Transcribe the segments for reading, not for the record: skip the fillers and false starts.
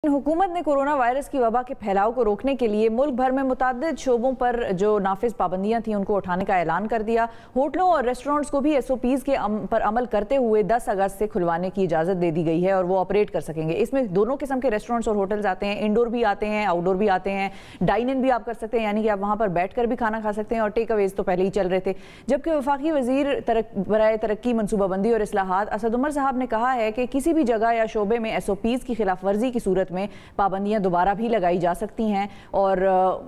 हुकूमत ने corona virus की वबा के फैलाव को रोकने के लिए मुल्क भर में मुताद्दिद शोबों पर जो नाफिज पाबंदियां थीं उनको उठाने का ऐलान कर दिया। होटलों और रेस्टोरेंट्स को भी SOPs के पर अमल करते हुए 10 अगस्त से खुलवाने की इजाज़त दे दी गई है और वो ऑपरेट कर सकेंगे। इसमें दोनों किस्म के रेस्टोरेंट्स और होटल्स आते हैं, इंडोर भी आते हैं, आउटडोर भी आते हैं। डाइन इन भी आप कर सकते हैं, यानी कि आप वहाँ पर बैठ कर भी खाना खा सकते हैं, और टेक अवेज तो पहले ही चल रहे थे। जबकि वफाकी वज़ीर बराए तरक्की, मनसूबाबंदी और इस्लाहात असद उमर साहब ने कहा है कि किसी भी जगह या शोबे में SOPs की खिलाफ वर्जी की सूरत में पाबंदियां दोबारा भी लगाई जा सकती हैं और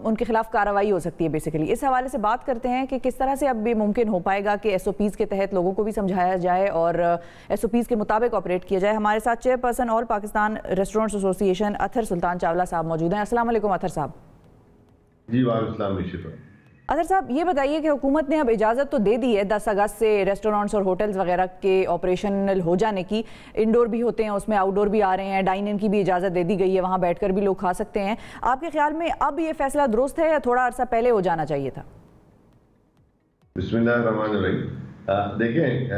उनके खिलाफ कार्रवाई हो सकती है। बेसिकली इस हवाले से बात करते हैं कि किस तरह से अब भी मुमकिन हो पाएगा कि SOPs के तहत लोगों को भी समझाया जाए और SOPs के मुताबिक ऑपरेट किया जाए। हमारे साथ chairperson all Pakistan restaurants association Atar Sultan Chawla साहब मौजूद हैं। अस्सलाम वालेकुम अतर साहब। जी वालेकुम। अतर साहब, ये बताइए कि हुकूमत ने अब इजाज़त तो दे दी है 10 अगस्त से रेस्टोरेंट्स और होटल्स वगैरह के ऑपरेशनल हो जाने की। इंडोर भी होते हैं, उसमें आउटडोर भी आ रहे हैं, डाइन इन की भी इजाज़त दे दी गई है, वहाँ बैठकर भी लोग खा सकते हैं। आपके ख्याल में अब ये फैसला दुरुस्त है या थोड़ा अरसा पहले हो जाना चाहिए था? बिस्मिल्लाहिर्रहमानिर्रहीम। देखें,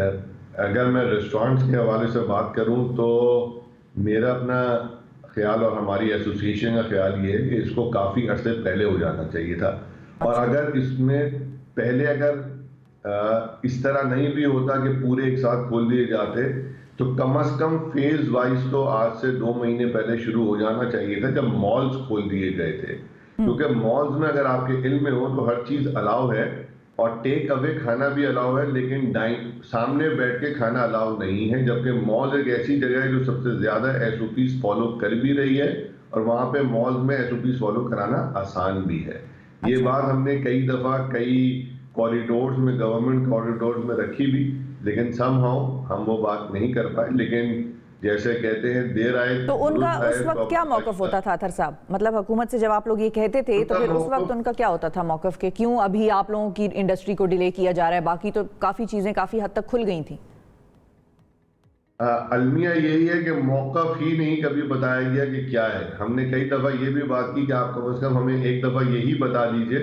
अगर मैं रेस्टोरेंट्स के हवाले से बात करूँ तो मेरा अपना ख्याल और हमारी एसोसिएशन का ख्याल ये है कि इसको काफ़ी अरसे पहले हो जाना चाहिए था। और अगर इसमें पहले इस तरह नहीं भी होता कि पूरे एक साथ खोल दिए जाते तो कम से कम फेज वाइज तो आज से 2 महीने पहले शुरू हो जाना चाहिए था, जब मॉल्स खोल दिए गए थे। क्योंकि मॉल्स में अगर आपके इल्म में हो तो हर चीज़ अलाउ है और टेक अवे खाना भी अलाउ है, लेकिन सामने बैठ के खाना अलाउ नहीं है। जबकि मॉल एक ऐसी जगह है जो सबसे ज़्यादा SOPs फॉलो कर भी रही है और वहाँ पे मॉल्स में SOPs फॉलो कराना आसान भी है। ये बात हमने कई दफ़ा कई कॉरिडोर्स में, गवर्नमेंट कॉरिडोर्स में रखी भी, लेकिन समहाउ हम वो बात नहीं कर पाए। लेकिन जैसे कहते हैं देर आए तो उनका उस वक्त क्या मौक़िफ़ होता था अतर साहब? मतलब हुकूमत से जब आप लोग ये कहते थे तो फिर उस वक्त उनका क्या होता था मौक़िफ़ के क्यों अभी आप लोगों की इंडस्ट्री को डिले किया जा रहा है? बाकी तो काफ़ी चीज़ें काफ़ी हद तक खुल गई थी। अलमिया यही है कि मौक़िफ़ ही नहीं कभी बताया गया कि क्या है। हमने कई दफ़ा ये भी बात की कि आप कम से कम हमें एक दफ़ा यही बता दीजिए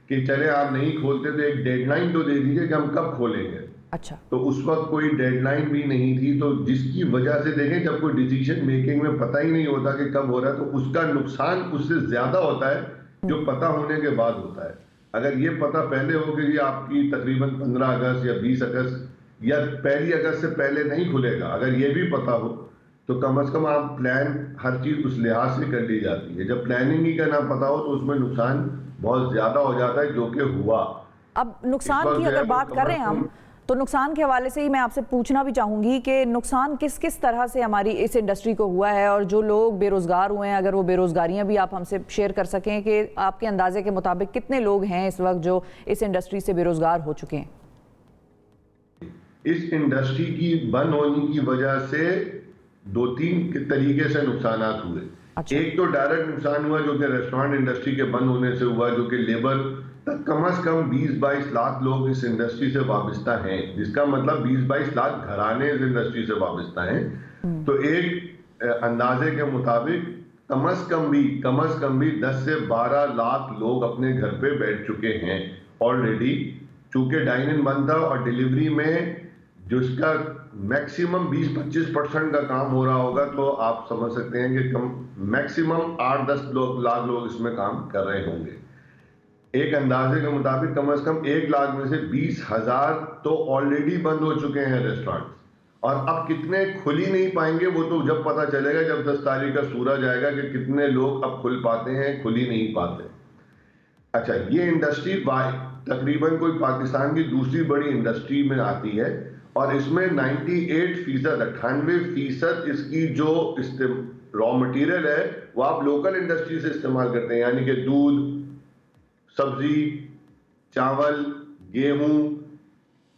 कि चले आप नहीं खोलते तो एक डेडलाइन तो दे दीजिए कि हम कब खोलेंगे। अच्छा, तो उस वक्त कोई डेडलाइन भी नहीं थी, तो जिसकी वजह से देखें जब कोई डिसीजन मेकिंग में पता ही नहीं होता कि कब हो रहा है तो उसका नुकसान उससे ज़्यादा होता है जो पता होने के बाद होता है। अगर ये पता पहले हो कि आपकी तकरीबन 15 अगस्त या 20 अगस्त या 1 अगस्त से पहले नहीं खुलेगा, अगर ये भी पता हो तो कम से कम आप प्लान हर चीज़ उस लिहाज से कर ली जाती है। जब प्लानिंग ही का ना पता हो तो उसमें नुकसान बहुत ज़्यादा हो जाता है, जो कि हुआ। अब नुकसान की अगर बात कर रहे हैं हम तो नुकसान के हवाले से ही मैं आपसे पूछना भी चाहूँगी कि नुकसान किस किस तरह से हमारी इस इंडस्ट्री को हुआ है और जो लोग बेरोज़गार हुए हैं, अगर वो बेरोज़गारियाँ भी आप हमसे शेयर कर सकें कि आपके अंदाजे के मुताबिक कितने लोग हैं इस वक्त जो इस इंडस्ट्री से बेरोज़गार हो चुके हैं? इस इंडस्ट्री की बंद होने की वजह से 2-3 तरीके से नुकसान हुए। अच्छा। एक तो डायरेक्ट नुकसान हुआ जो कि रेस्टोरेंट इंडस्ट्री के बंद होने से हुआ, जो कि लेबर तक कम से कम 20-22 लाख लोग इस इंडस्ट्री से वाबस्ता हैं, जिसका मतलब 20-22 लाख घराने इस इंडस्ट्री से वाबस्ता हैं। तो एक अंदाजे के मुताबिक कम से कम भी 10 से 12 लाख लोग अपने घर पे बैठ चुके हैं ऑलरेडी। चूंकि डाइन इन बंद था और डिलीवरी में जिसका मैक्सिमम 20-25% का काम हो रहा होगा, तो आप समझ सकते हैं कि कम मैक्सिमम 8-10 लाख लोग इसमें काम कर रहे होंगे। एक अंदाजे के मुताबिक कम से कम 1 लाख में से 20,000 तो ऑलरेडी बंद हो चुके हैं रेस्टोरेंट्स, और अब कितने खुल ही नहीं पाएंगे वो तो जब पता चलेगा, जब 10 तारीख का सूरज आएगा कि कितने लोग अब खुल पाते हैं, खुल ही नहीं पाते। अच्छा, ये इंडस्ट्री तकरीबन कोई पाकिस्तान की दूसरी बड़ी इंडस्ट्री में आती है और इसमें 98% इसकी जो रॉ मटेरियल है वो आप लोकल इंडस्ट्री से इस्तेमाल करते हैं, यानी कि दूध, सब्जी, चावल, गेहूं,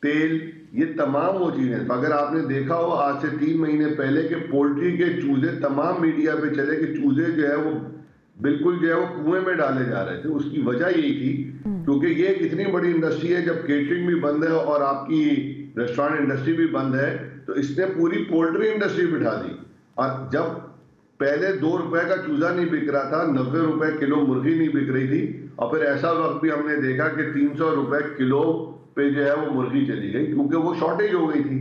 तेल, ये तमाम वो चीजें। तो अगर आपने देखा हो आज से 3 महीने पहले के पोल्ट्री के चूजे तमाम मीडिया पे चले कि चूजे जो है वो बिल्कुल जो है वो कुएं में डाले जा रहे थे। उसकी वजह यही थी क्योंकि ये एक इतनी बड़ी इंडस्ट्री है, जब केटरिंग भी बंद है और आपकी रेस्टोरेंट इंडस्ट्री भी बंद है तो इसने पूरी पोल्ट्री इंडस्ट्री बिठा दी। और जब पहले 2 रुपए का चूजा नहीं बिक रहा था, 90 रुपए किलो मुर्गी नहीं बिक रही थी, और फिर ऐसा वक्त भी हमने देखा कि 300 रुपए किलो पे जो है वो मुर्गी चली गई क्योंकि वो शॉर्टेज हो गई थी।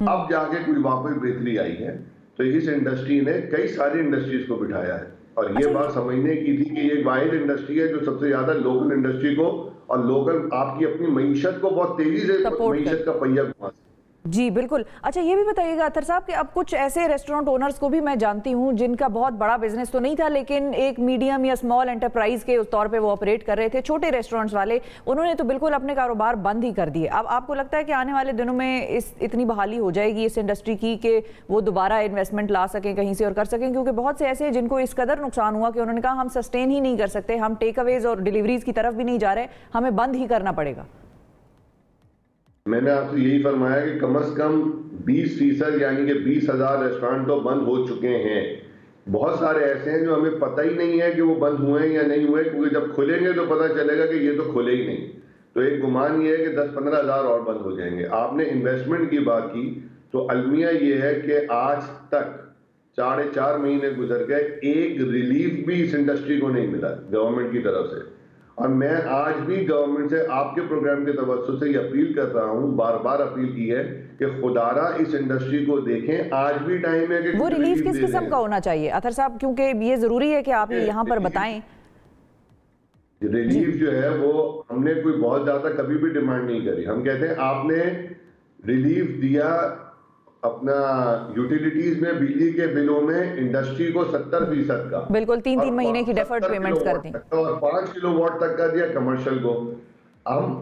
अब जाके कोई वापस बेहतरी आई है। तो इस इंडस्ट्री ने कई सारी इंडस्ट्रीज को बिठाया है। और ये बात समझने की थी कि ये वाहिद इंडस्ट्री है जो सबसे ज्यादा लोकल इंडस्ट्री को और लोकल आपकी अपनी मईशत को बहुत तेजी से मईशत का पहिया घुमा। जी बिल्कुल। अच्छा ये भी बताइएगा अतर साहब कि अब कुछ ऐसे रेस्टोरेंट ओनर्स को भी मैं जानती हूं जिनका बहुत बड़ा बिजनेस तो नहीं था, लेकिन एक मीडियम या स्मॉल एंटरप्राइज के उस तौर पे वो ऑपरेट कर रहे थे, छोटे रेस्टोरेंट्स वाले, उन्होंने तो बिल्कुल अपने कारोबार बंद ही कर दिए। अब आपको लगता है कि आने वाले दिनों में इतनी बहाली हो जाएगी इस इंडस्ट्री की कि वो दोबारा इन्वेस्टमेंट ला सकें कहीं से और कर सकें? क्योंकि बहुत से ऐसे हैं जिनको इस कदर नुकसान हुआ कि उन्होंने कहा हम सस्टेन ही नहीं कर सकते, हम टेक अवेज और डिलीवरीज की तरफ भी नहीं जा रहे, हमें बंद ही करना पड़ेगा। मैंने आपसे यही फरमाया कि कम से कम 20% यानी कि 20,000 रेस्टोरेंट तो बंद हो चुके हैं। बहुत सारे ऐसे हैं जो हमें पता ही नहीं है कि वो बंद हुए हैं या नहीं हुए, क्योंकि जब खुलेंगे तो पता चलेगा कि ये तो खुले ही नहीं। तो एक गुमान ये है कि 10-15 हज़ार और बंद हो जाएंगे। आपने इन्वेस्टमेंट की बात की, तो अलमिया ये है कि आज तक 4.5 महीने गुजर गए, एक रिलीफ भी इस इंडस्ट्री को नहीं मिला गवर्नमेंट की तरफ से। और मैं आज भी गवर्नमेंट से आपके प्रोग्राम के तवज्जो से ये अपील कर रहा हूँ, बार बार अपील की है कि खुदारा इस इंडस्ट्री को देखें। आज भी टाइम है कि वो रिलीफ किस किस्म का होना चाहिए अतर साहब, क्योंकि ये जरूरी है कि आप यहाँ पर बताएं। रिलीफ जो है वो हमने कोई बहुत ज्यादा कभी भी डिमांड नहीं करी। हम कहते हैं आपने रिलीफ दिया अपना यूटिलिटीज में, बिजली के बिलों में इंडस्ट्री को 70% का, बिल्कुल 3-3 महीने की डेफर्ड पेमेंट्स कर दी, और 5 किलोवाट तक का दिया कमर्शियल को।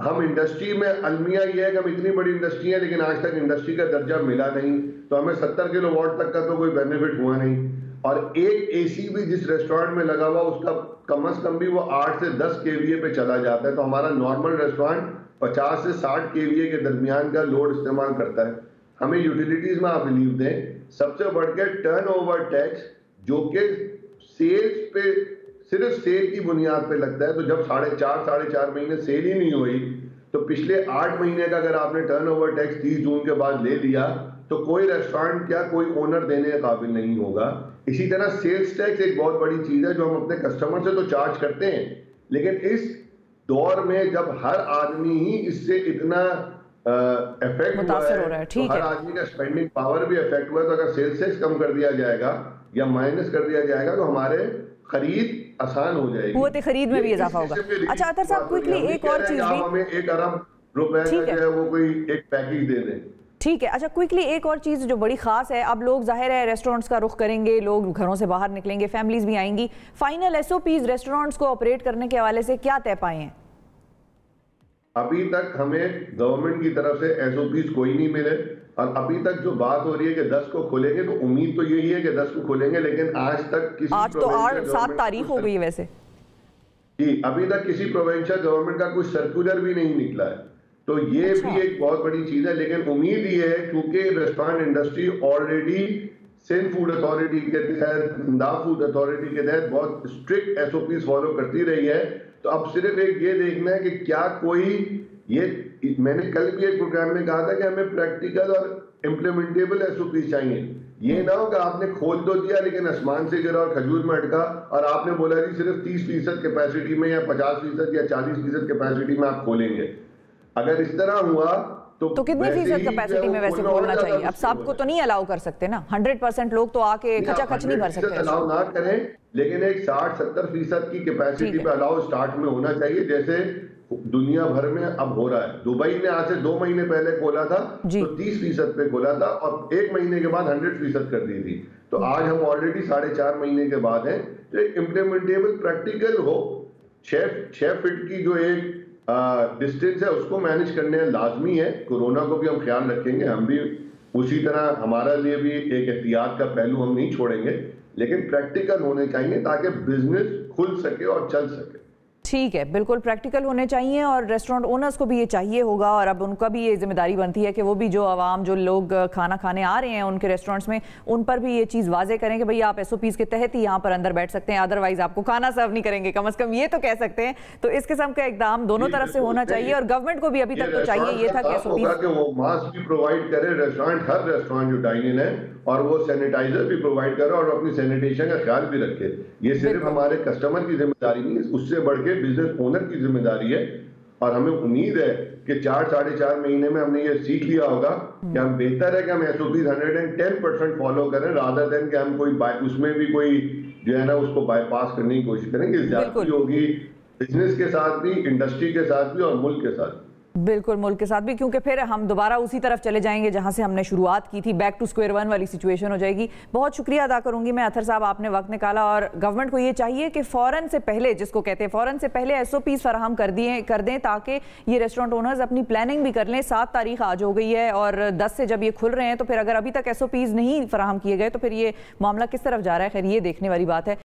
हम इंडस्ट्री में अलमिया ये है कि हम इतनी बड़ी इंडस्ट्री है लेकिन आज तक इंडस्ट्री का दर्जा मिला नहीं, तो हमें 70 किलोवाट तक का तो कोई बेनिफिट हुआ नहीं। और एक एसी भी जिस रेस्टोरेंट में लगा हुआ उसका कम से कम भी वो 8 से 10 kVA पे चला जाता है, तो हमारा नॉर्मल रेस्टोरेंट 50 से 60 kVA के दरमियान का लोड इस्तेमाल करता है। हमें यूटिलिटीज में आप रिलीफ दें। सबसे बढ़ के टर्नओवर टैक्स जो कि सेल्स पे सिर्फ सेल की बुनियाद पे लगता है, तो जब 4.5 महीने सेल ही नहीं हुई, तो पिछले 8 महीने का अगर आपने टर्नओवर टैक्स 30 जून के बाद ले लिया तो कोई रेस्टोरेंट या कोई ओनर देने के काबिल नहीं होगा। इसी तरह सेल्स टैक्स एक बहुत बड़ी चीज है जो हम अपने कस्टमर से तो चार्ज करते हैं, लेकिन इस दौर में जब हर आदमी ही इससे इतना इफेक्ट हुआ है, तो हर आदमी का स्पेंडिंग पावर भी इफेक्ट हुआ है, तो अगर सेल्स टैक्स कम कर दिया जाएगा या माइनस कर दिया जाएगा तो हमारे खरीद आसान हो जाएगी, कुव्वत खरीद में भी इजाफा होगा। अच्छा अतर साहब क्विकली एक और चीज भी, हमें 1 अरब रुपए का जो है वो कोई एक पैकेज दे दें। ठीक है। अच्छा क्विकली एक और चीज़ जो बड़ी ख़ास है, अब लोग जाहिर है रेस्टोरेंट्स का रुख करेंगे, लोग घरों से बाहर निकलेंगे, फैमिलीज भी आएंगी, फाइनल एसओपीज रेस्टोरेंट्स को ऑपरेट करने के हवाले से क्या तय पाए हैं? अभी तक हमें गवर्नमेंट की तरफ से एसओपीज कोई नहीं मिले, और अभी तक जो बात हो रही है कि 10 को खोलेंगे, तो उम्मीद तो यही है कि 10 को खोलेंगे, लेकिन आज तक किसी आज तो 7 तारीख हो गई है वैसे जी, अभी तक किसी प्रोविंशियल गवर्नमेंट का कुछ सर्कुलर भी नहीं निकला है, तो ये भी एक बहुत बड़ी चीज है। लेकिन उम्मीद ये है क्योंकि restaurant industry already Sindh food authority के तहत, पंजाब फूड अथॉरिटी के तहत बहुत स्ट्रिक्ट एसओपीज फॉलो करती रही है, तो अब सिर्फ एक ये देखना है कि क्या कोई ये, मैंने कल भी एक प्रोग्राम में कहा था कि हमें प्रैक्टिकल और इम्प्लीमेंटेबल एसओपीज चाहिए। ये ना हो कि आपने खोल तो दिया लेकिन आसमान से गिरा और खजूर में अटका, और आपने बोला जी सिर्फ 30% कैपेसिटी में या 50% या 40% कैपेसिटी में आप खोलेंगे। अगर इस तरह हुआ तो कितने फीसद कैपेसिटी में वैसे खोलना चाहिए? अब सबको तो नहीं अलाउ कर सकते ना, 100% लोग तो आके खचाखच नहीं भर सकते। अलाउ ना करें, लेकिन एक 60-70% की कैपेसिटी पे अलाउ स्टार्ट में होना चाहिए, जैसे दुनिया भर में अब हो रहा है। दुबई ने आज से 2 महीने पहले खोला था तो 30% पे खोला था, और 1 महीने के बाद 100% कर दी थी। तो आज हम ऑलरेडी 4.5 महीने के बाद हैं, तो एक इम्प्लीमेंटेबल प्रैक्टिकल हो। 6 फीट की जो एक डिस्टेंस है उसको मैनेज करने लाजमी है। कोरोना को भी हम ख्याल रखेंगे, हम भी उसी तरह, हमारा लिए भी एक एहतियात का पहलू हम नहीं छोड़ेंगे, लेकिन प्रैक्टिकल होने चाहिए ताकि बिजनेस खुल सके और चल सके। ठीक है, बिल्कुल प्रैक्टिकल होने चाहिए, और रेस्टोरेंट ओनर्स को भी ये चाहिए होगा, और अब उनका भी ये जिम्मेदारी बनती है कि वो भी जो आवाम, जो लोग खाना खाने आ रहे हैं उनके रेस्टोरेंट्स में, उन पर भी ये चीज़ वाजे करें कि भाई आप एसओपीज के तहत ही यहाँ पर अंदर बैठ सकते हैं, अदरवाइज आपको खाना सर्व नहीं करेंगे, कम से कम ये तो कह सकते हैं। तो इस किस्म का इकदाम दोनों तरफ से होना चाहिए, और गवर्नमेंट को भी अभी तक तो चाहिए ये था कि एसओपीज वो मास्क भी प्रोवाइड करे रेस्टोरेंट, हर रेस्टोरेंट जो डाइन इन है, और वो सैनिटाइजर भी प्रोवाइड करे और अपनी सैनिटेशन का ख्याल भी रखे। ये सिर्फ हमारे कस्टमर की जिम्मेदारी नहीं, उससे बढ़ के बिजनेस ओनर की जिम्मेदारी है। और हमें उम्मीद है कि 4-4.5 महीने में हमने ये सीख लिया होगा कि हम बेहतर है कि हम एसओपी 110% फॉलो करें, रादर देन कि हम कोई उसमें भी कोई जो है ना उसको बाईपास करने की कोशिश करेंगे। ज्यादती होगी बिजनेस के साथ भी, इंडस्ट्री के साथ भी और मुल्क के साथ। बिल्कुल, मुल्क के साथ भी, क्योंकि फिर हम दोबारा उसी तरफ चले जाएंगे जहां से हमने शुरुआत की थी, बैक टू स्क्वायर वन वाली सिचुएशन हो जाएगी। बहुत शुक्रिया अदा करूंगी मैं अतहर साहब, आपने वक्त निकाला। और गवर्नमेंट को ये चाहिए कि फ़ौरन से पहले, जिसको कहते हैं फ़ौरन से पहले SOPs फराहम कर दें, ताकि ये रेस्टोरेंट ओनर्स अपनी प्लानिंग भी कर लें। 7 तारीख आज हो गई है और 10 से जब ये खुल रहे हैं, तो फिर अगर अभी तक SOPs नहीं फराहम किए गए तो फिर ये मामला किस तरफ जा रहा है, खैर ये देखने वाली बात है।